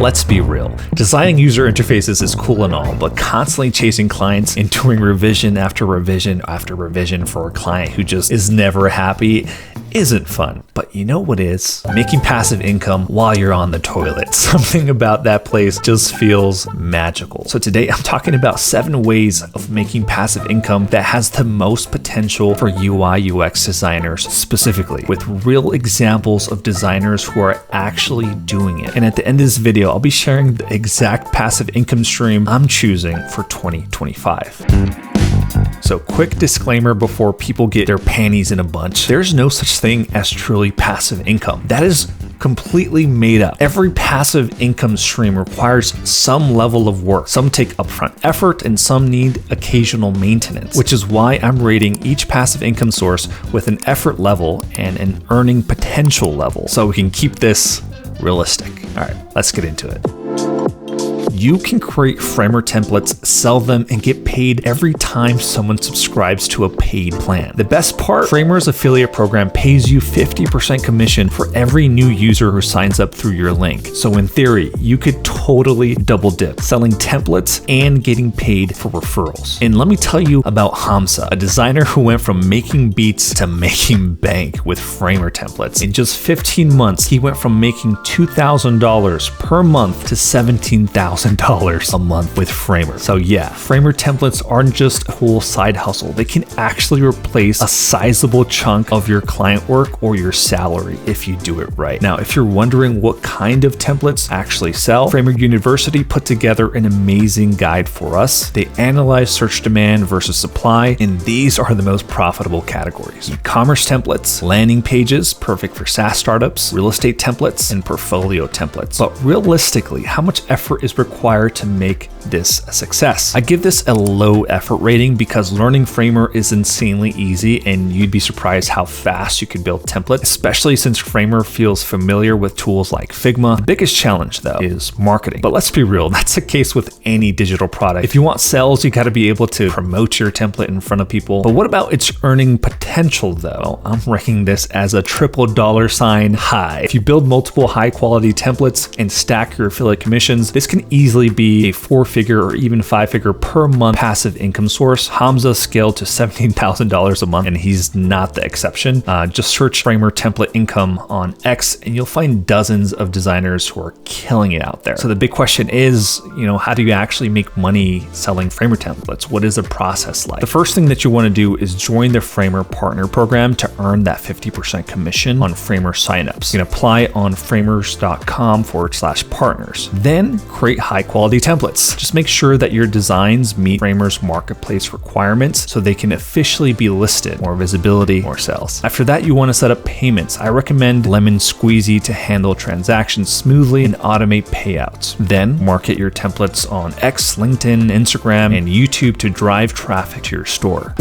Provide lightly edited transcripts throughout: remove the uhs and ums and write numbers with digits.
Let's be real. Designing user interfaces is cool and all, but constantly chasing clients and doing revision after revision after revision for a client who just is never happy isn't fun. But you know what is? Making passive income while you're on the toilet. Something about that place just feels magical. So today I'm talking about 7 ways of making passive income that has the most potential for UI UX designers specifically, with real examples of designers who are actually doing it. And at the end of this video, I'll be sharing the exact passive income stream I'm choosing for 2025. So quick disclaimer before people get their panties in a bunch. There's no such thing as truly passive income. That is completely made up. Every passive income stream requires some level of work. Some take upfront effort and some need occasional maintenance, which is why I'm rating each passive income source with an effort level and an earning potential level so we can keep this realistic. All right, let's get into it. You can create Framer templates, sell them, and get paid every time someone subscribes to a paid plan. The best part, Framer's affiliate program pays you 50% commission for every new user who signs up through your link. So in theory, you could totally double dip, selling templates and getting paid for referrals. And let me tell you about Hamza, a designer who went from making beats to making bank with Framer templates. In just 15 months, he went from making $2,000 per month to $17,000 a month with Framer. So yeah, Framer templates aren't just a cool side hustle. They can actually replace a sizable chunk of your client work or your salary if you do it right. Now, if you're wondering what kind of templates actually sell, Framer University put together an amazing guide for us. They analyze search demand versus supply, and these are the most profitable categories: e-commerce templates, landing pages, perfect for SaaS startups, real estate templates, and portfolio templates. But realistically, how much effort is required to make this a success? I give this a low effort rating because learning Framer is insanely easy and you'd be surprised how fast you can build templates, especially since Framer feels familiar with tools like Figma. The biggest challenge though is marketing. But let's be real, that's the case with any digital product. If you want sales, you got to be able to promote your template in front of people. But what about its earning potential though? I'm ranking this as a triple $ high. If you build multiple high quality templates and stack your affiliate commissions, this can easily be a 4-figure or even 5-figure per month passive income source. Hamza scaled to $17,000 a month and he's not the exception. Just search Framer template income on X and you'll find dozens of designers who are killing it out there. So the big question is, how do you actually make money selling Framer templates? What is the process like? The first thing that you want to do is join the Framer partner program to earn that 50% commission on Framer signups. You can apply on framers.com/partners. Then create high quality templates. Just make sure that your designs meet Framer's marketplace requirements so they can officially be listed. More visibility, more sales. After that, you want to set up payments. I recommend Lemon Squeezy to handle transactions smoothly and automate payouts. Then market your templates on X, LinkedIn, Instagram, and YouTube to drive traffic to your store.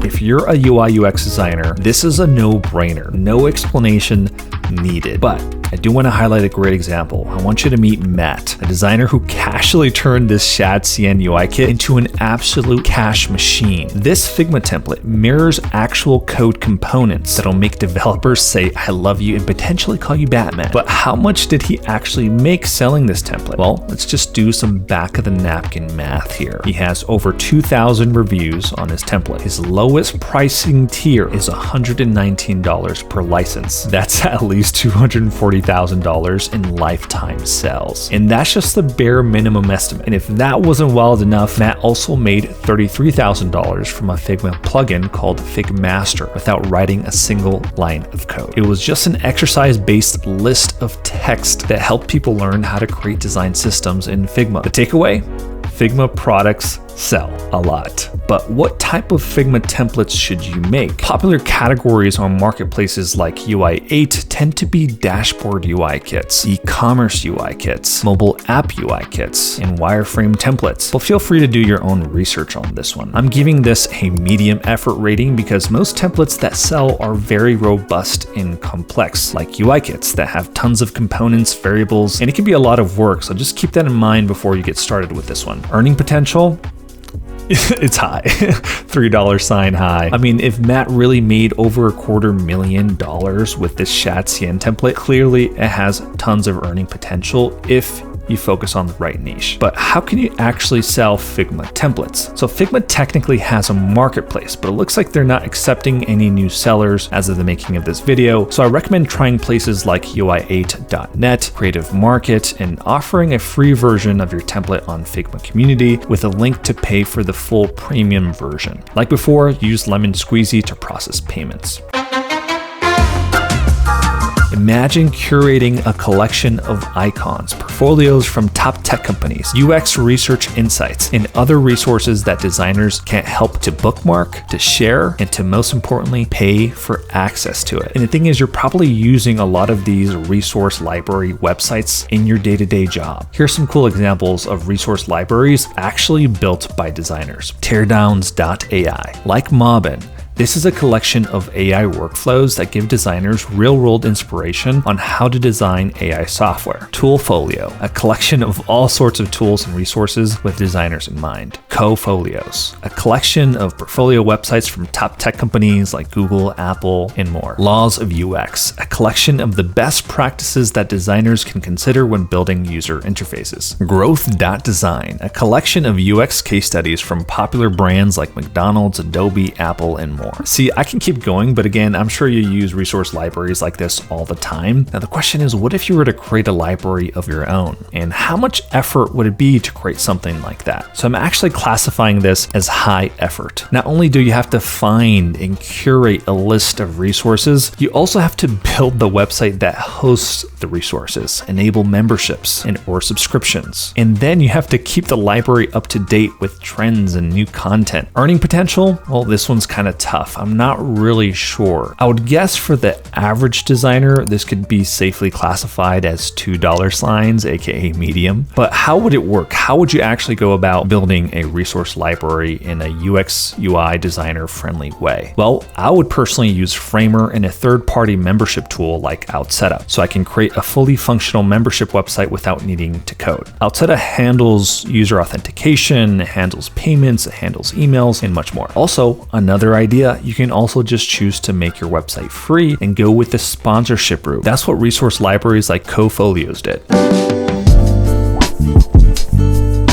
If you're a UI UX designer, this is a no-brainer. No explanation needed. But I do want to highlight a great example. I want you to meet Matt, a designer who casually turned this Shad CN UI kit into an absolute cash machine. This Figma template mirrors actual code components that'll make developers say, "I love you," and potentially call you Batman. But how much did he actually make selling this template? Well, let's just do some back of the napkin math here. He has over 2,000 reviews on his template. His lowest pricing tier is $119 per license. That's at least $240,000 in lifetime sales. And that's just the bare minimum estimate. And if that wasn't wild enough, Matt also made $33,000 from a Figma plugin called Figmaster without writing a single line of code. It was just an exercise-based list of text that helped people learn how to create design systems in Figma. The takeaway? Figma products sell a lot. But what type of Figma templates should you make? Popular categories on marketplaces like UI8 tend to be dashboard UI kits, e-commerce UI kits, mobile app UI kits, and wireframe templates. But feel free to do your own research on this one. I'm giving this a medium effort rating because most templates that sell are very robust and complex, like UI kits that have tons of components, variables, and it can be a lot of work. So just keep that in mind before you get started with this one. Earning potential? It's high. $3 sign high. I mean, if Matt really made over $250,000 with this Shadcyan template, clearly it has tons of earning potential if you focus on the right niche. But how can you actually sell Figma templates? So Figma technically has a marketplace, but it looks like they're not accepting any new sellers as of the making of this video. So I recommend trying places like UI8.net, Creative Market, and offering a free version of your template on Figma Community with a link to pay for the full premium version. Like before, use Lemon Squeezy to process payments. Imagine curating a collection of icons, portfolios from top tech companies, UX research insights, and other resources that designers can't help to bookmark, to share, and to most importantly, pay for access to it. And the thing is, you're probably using a lot of these resource library websites in your day-to-day job. Here's some cool examples of resource libraries actually built by designers. Teardowns.ai, like Mobbin. This is a collection of AI workflows that give designers real-world inspiration on how to design AI software. Toolfolio, a collection of all sorts of tools and resources with designers in mind. Cofolios, a collection of portfolio websites from top tech companies like Google, Apple, and more. Laws of UX, a collection of the best practices that designers can consider when building user interfaces. Growth.design, a collection of UX case studies from popular brands like McDonald's, Adobe, Apple, and more. See, I can keep going, but again, I'm sure you use resource libraries like this all the time. Now the question is, what if you were to create a library of your own? And how much effort would it be to create something like that? So I'm actually classifying this as high effort. Not only do you have to find and curate a list of resources, you also have to build the website that hosts the resources, enable memberships or subscriptions. And then you have to keep the library up to date with trends and new content. Earning potential? Well, this one's kind of tough. I'm not really sure. I would guess for the average designer, this could be safely classified as $2 signs, aka medium. But how would it work? How would you actually go about building a resource library in a UX UI designer friendly way? Well, I would personally use Framer and a third-party membership tool like OutSetup, so I can create a fully functional membership website without needing to code. OutSetup handles user authentication, it handles payments, it handles emails, and much more. Also, another idea, you can also just choose to make your website free and go with the sponsorship route. That's what resource libraries like Cofolios did.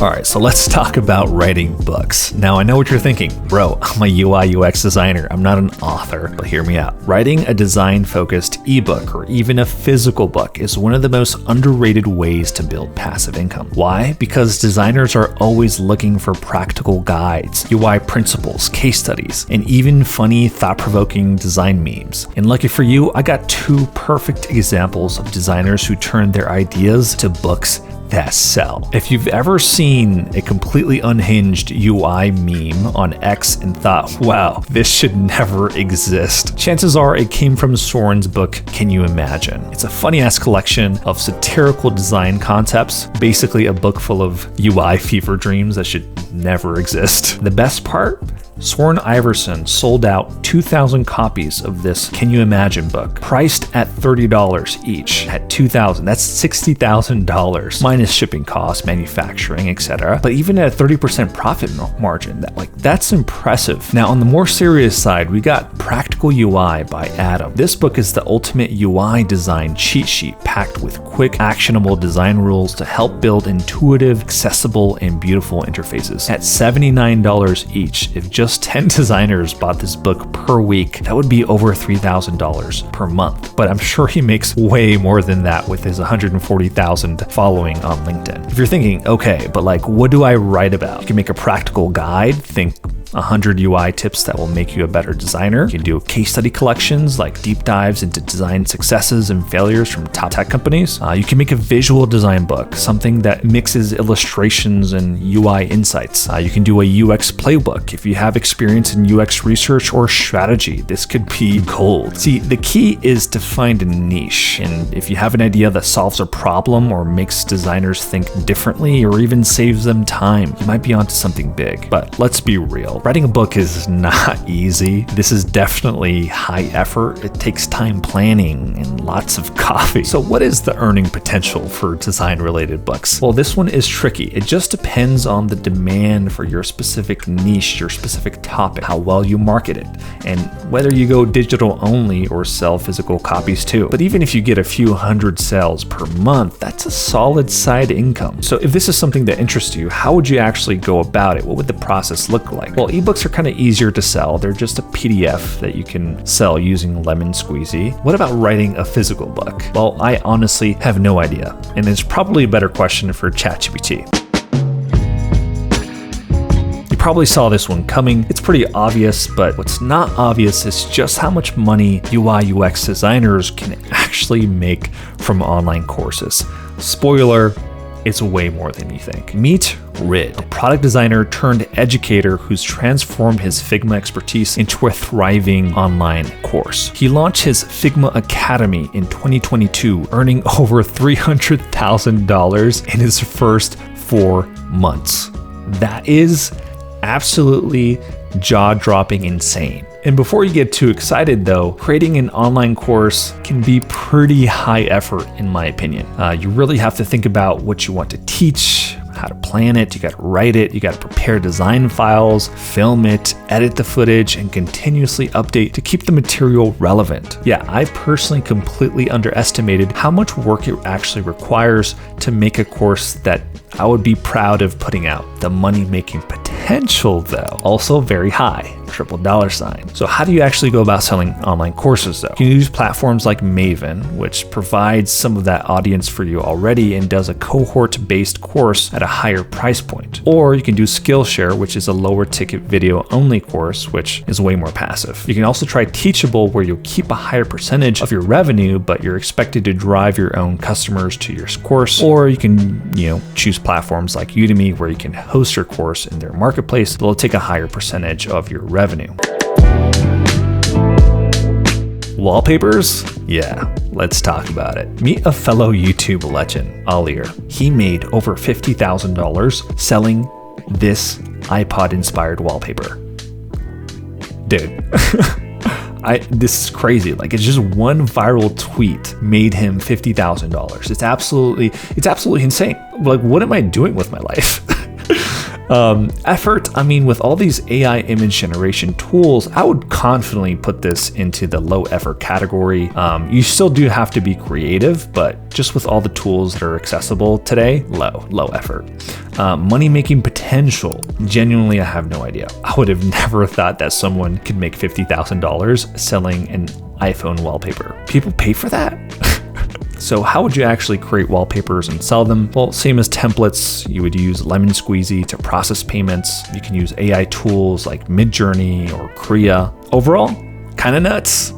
All right, so let's talk about writing books. Now, I know what you're thinking. Bro, I'm a UI UX designer. I'm not an author, but hear me out. Writing a design-focused ebook or even a physical book is one of the most underrated ways to build passive income. Why? Because designers are always looking for practical guides, UI principles, case studies, and even funny, thought-provoking design memes. And lucky for you, I got two perfect examples of designers who turned their ideas to books that sell. If you've ever seen a completely unhinged UI meme on X and thought, wow, this should never exist, chances are it came from Soren's book, Can You Imagine? It's a funny-ass collection of satirical design concepts, basically a book full of UI fever dreams that should never exist. The best part? Soren Iverson sold out 2,000 copies of this Can You Imagine book, priced at $30 each. At $2,000, that's $60,000 minus shipping costs, manufacturing, etc. But even at a 30% profit margin, that's impressive. Now, on the more serious side, we got Practical UI by Adam. This book is the ultimate UI design cheat sheet packed with quick, actionable design rules to help build intuitive, accessible, and beautiful interfaces. At $79 each, if just 10 designers bought this book per week, that would be over $3,000 per month. But I'm sure he makes way more than that with his 140,000 following on LinkedIn. If you're thinking, okay, but what do I write about? You can make a practical guide, think 100 UI tips that will make you a better designer. You can do case study collections like deep dives into design successes and failures from top tech companies. You can make a visual design book, something that mixes illustrations and UI insights. You can do a UX playbook. If you have experience in UX research or strategy, this could be gold. See, the key is to find a niche. And if you have an idea that solves a problem or makes designers think differently or even saves them time, you might be onto something big. But let's be real. writing a book is not easy. This is definitely high effort. It takes time planning and lots of coffee. So what is the earning potential for design-related books? Well, this one is tricky. It just depends on the demand for your specific niche, your specific topic, how well you market it, and whether you go digital only or sell physical copies too. But even if you get a few hundred sales per month, that's a solid side income. So if this is something that interests you, how would you actually go about it? What would the process look like? Well, ebooks are kind of easier to sell. They're just a PDF that you can sell using Lemon Squeezy. What about writing a physical book? Well, I honestly have no idea, and it's probably a better question for ChatGPT. You probably saw this one coming. It's pretty obvious, but what's not obvious is just how much money UI UX designers can actually make from online courses. Spoiler, it's way more than you think. Meet Rid, a product designer turned educator who's transformed his Figma expertise into a thriving online course. He launched his Figma Academy in 2022, earning over $300,000 in his first 4 months. That is absolutely jaw-dropping insane. And before you get too excited though, creating an online course can be pretty high effort in my opinion. You really have to think about what you want to teach, how to plan it, you got to write it, you got to prepare design files, film it, edit the footage, and continuously update to keep the material relevant. Yeah, I personally completely underestimated how much work it actually requires to make a course that I would be proud of putting out. The money-making potential though, also very high, $$. So how do you actually go about selling online courses though? You can use platforms like Maven, which provides some of that audience for you already and does a cohort-based course at a higher price point. Or you can do Skillshare, which is a lower ticket video only course, which is way more passive. You can also try Teachable, where you'll keep a higher percentage of your revenue, but you're expected to drive your own customers to your course. Or you can, choose platforms like Udemy, where you can host your course in their marketplace. They'll take a higher percentage of your revenue. Wallpapers? Yeah, let's talk about it. Meet a fellow YouTube legend, Alir. He made over $50,000 selling this iPod-inspired wallpaper. Dude. This is crazy. Like, it's just one viral tweet made him $50,000. It's absolutely insane. Like, what am I doing with my life? Effort, with all these AI image generation tools, I would confidently put this into the low effort category. You still do have to be creative, but just with all the tools that are accessible today, low effort. Money-making potential, genuinely, I have no idea. I would have never thought that someone could make $50,000 selling an iPhone wallpaper. People pay for that? So how would you actually create wallpapers and sell them? Well, same as templates, you would use Lemon Squeezy to process payments. You can use AI tools like Midjourney or Krea. Overall, kind of nuts.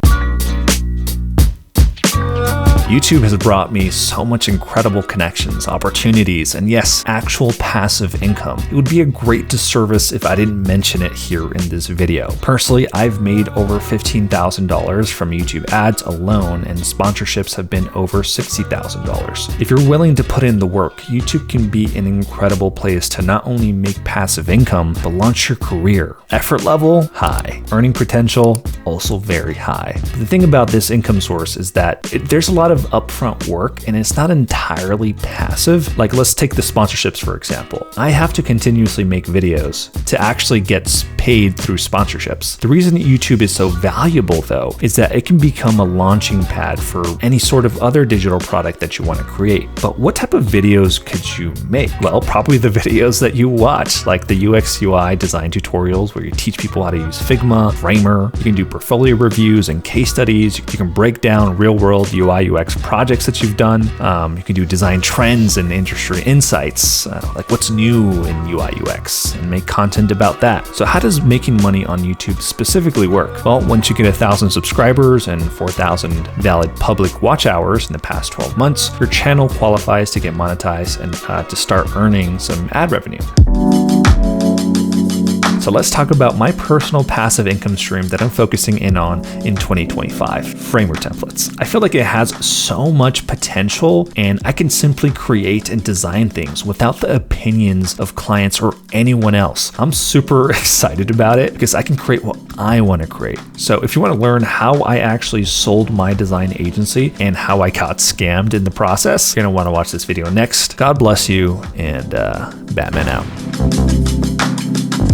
YouTube has brought me so much incredible connections, opportunities, and yes, actual passive income. It would be a great disservice if I didn't mention it here in this video. Personally, I've made over $15,000 from YouTube ads alone, and sponsorships have been over $60,000. If you're willing to put in the work, YouTube can be an incredible place to not only make passive income, but launch your career. Effort level, high. Earning potential, also very high. But the thing about this income source is that there's a lot of upfront work and it's not entirely passive. Like, let's take the sponsorships for example. I have to continuously make videos to actually get paid through sponsorships. The reason YouTube is so valuable though is that it can become a launching pad for any sort of other digital product that you want to create. But what type of videos could you make? Well, probably the videos that you watch, like the UX UI design tutorials where you teach people how to use Figma, Framer. You can do portfolio reviews and case studies. You can break down real world UI UX projects that you've done. You can do design trends and industry insights, like what's new in UI UX, and make content about that. So how does making money on YouTube specifically work? Well, once you get 1,000 subscribers and 4,000 valid public watch hours in the past 12 months, your channel qualifies to get monetized and to start earning some ad revenue. So let's talk about my personal passive income stream that I'm focusing in on in 2025, Framer templates. I feel like it has so much potential, and I can simply create and design things without the opinions of clients or anyone else. I'm super excited about it because I can create what I want to create. So if you want to learn how I actually sold my design agency and how I got scammed in the process, you're going to want to watch this video next. God bless you, and Batman out.